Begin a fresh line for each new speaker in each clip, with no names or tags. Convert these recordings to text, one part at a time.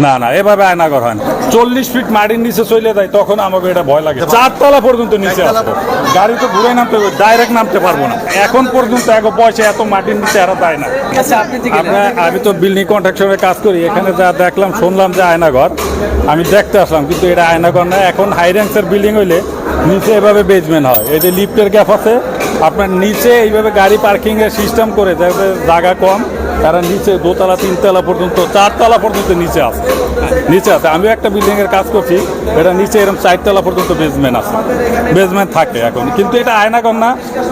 না না, এভাবে আয়নাঘর হয় না। 40 ফিট মাটির নিচে চলে যায়, তখন আমাকে এটা ভয় লাগে। 4 তলা পর্যন্ত নিচে আসতো, গাড়ি তো ঘুরে নামতে হবে, ডাইরেক্ট নামতে পারবো না। এখন পর্যন্ত এক পয়সা এত মাটির নিচে এরা দেয় না। আমি তো বিল্ডিং কন্ট্রাকশনে কাজ করি, এখানে যা দেখলাম শুনলাম যে আয়নাঘর, আমি দেখতে আসলাম, কিন্তু এটা আয়নাঘর না। এখন হাই র্যাঙ্কসের বিল্ডিং হইলে নিচে এভাবে বেজমেন্ট হয়, এই যে লিফটের গ্যাপ আছে, আপনার নিচে এইভাবে গাড়ি পার্কিংয়ের সিস্টেম করে, যাতে জায়গা কম, তারা নিচে 2 তলা 3 তলা পর্যন্ত 4 তলা পর্যন্ত নিচে আছে। আমিও একটা বিল্ডিংয়ের কাজ করছি, এটা নিচে এরকম 4 তলা পর্যন্ত বেজমেন্ট আছে, বেজমেন্ট থাকে এখন। কিন্তু এটা আয়নাঘর না।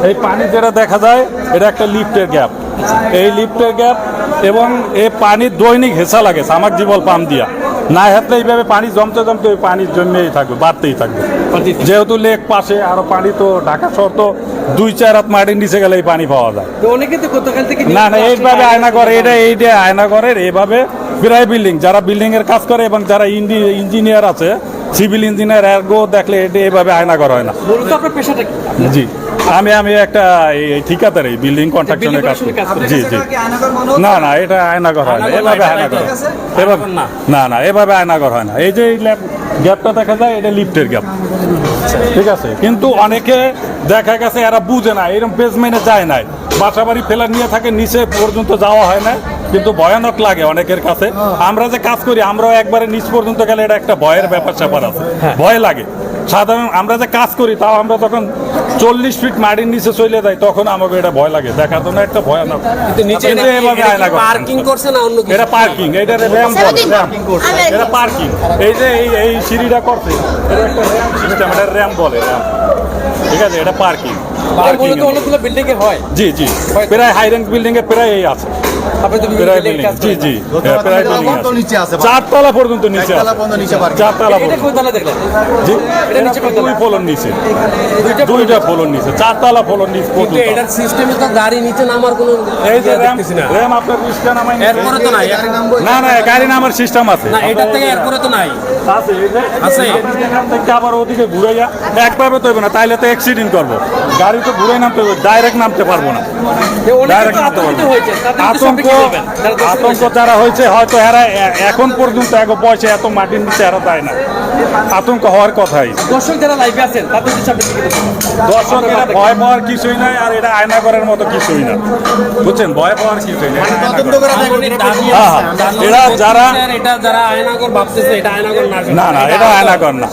এই পানি যেটা দেখা যায়, এটা একটা লিফটের গ্যাপ, এই লিফটের গ্যাপ, এবং এই পানির দৈনিক হেঁচা লাগে সামাক জীবল পাম্প দিয়া, না হাঁটলে এইভাবে পানি জমতে জমতে ওই পানির জন্যই থাকবে, বাড়তেই থাকবে। যেহেতু লেক পাশে, আরো পানি তো ঢাকা শহর তো 2-4 রাত মাটির নিচে গেলে এই পানি পাওয়া যায়। না না, এইভাবে আয়নাঘর, এইটা আয়নাঘরের এইভাবে প্রায় বিল্ডিং, যারা বিল্ডিং এর কাজ করে এবং যারা ইঞ্জিনিয়ার আছে, সিভিল ইঞ্জিনিয়ার, এরগো দেখলে এটা এইভাবে আয়নাঘর হয় না। জি, আমি একটা ঠিকাদার, এই বিল্ডিং কন্ট্রাকশনের কাজ করি। জি জি, না না, এটা আয়নাঘর হয় না, এভাবে আয়নাঘর, এভাবে না না, এভাবে আয়নাঘর হয় না। এই যে গ্যাপটা দেখা যায়, এটা লিফটের গ্যাপ, ঠিক আছে। কিন্তু অনেকে দেখা গেছে এরা বুঝে না, এরকম বেসমেন্টে যায় নাই, বাসা বাড়ি ফেলার নিয়ে থাকে, নিচে পর্যন্ত যাওয়া হয় না, কিন্তু ভয়ানক লাগে অনেকের কাছে। আমরা যে কাজ করি, আমরাও একবারে নিচ পর্যন্ত গেলে এটা একটা ভয়ের ব্যাপার স্যাপার আছে, ভয় লাগে। সাধারণ আমরা যে কাজ করি, তাও আমরা যখন 40 ফিট মাটির নিচে চলে যাই, তখন আমাকে এটা ভয় লাগে, দেখার জন্য একটা ভয়ানক। এটা পার্কিং, এটা র্যাম বলে, এটা পার্কিং। এই যে এই সিঁড়িটা করছে, এটা একটা র্যাম সিস্টেম, এটা র্যাম বলে, র্যাম, ঠিক আছে। এটা পার্কিং,
বিল্ডিং এ হয়।
জি জি, প্রায় হাই র্যাঙ্ক বিল্ডিং এ প্রায় এই আছে। জি জি, প্রায় 4 তলা পর্যন্ত নিচে, 4 তলা জি, দুই ফ্লোর নিচে, 2টা ফ্লোর নিচে, 4 তলা ফ্লোর নিচে পর্যন্ত।
এটার সিস্টেমে তো গাড়ি নিচে নামার কোনো,
এই যে র্যাম আপনার রিস্কা নামাই,
এরপরে তো নাই।
না না, গাড়ি নামার সিস্টেম আছে,
না এটা থেকে এরপরে তো নাই
আছে,
আছে।
এখান থেকে আবার ওদিকে ঘুরে যা, একভাবে তো হবে না, তাইলে তো অ্যাক্সিডেন্ট করবো, গাড়ি তো ঘুরে নামতে হবে, ডাইরেক্ট নামতে পারবো না, ডাইরেক্ট নামতে পারবো। আতঙ্ক যারা হয়েছে, হয়তো এরা এখন পর্যন্ত এক পয়সা এত মাটির নিচে এরা দেয় না, আতঙ্ক হওয়ার কথাই।
দর্শক যারা লাইভে আছেন তাদের
দর্শকেরা ভয় পাওয়ার কিছুই নাই, আর এটা আয়নাঘরের মতো কিছুই না, বুঝছেন, ভয় পাওয়ার কিছুই নাই।
এরা যারা আয়নাঘর ভাবতেছে, এটা আয়নাঘর
না না, এটা আয়নাঘর না।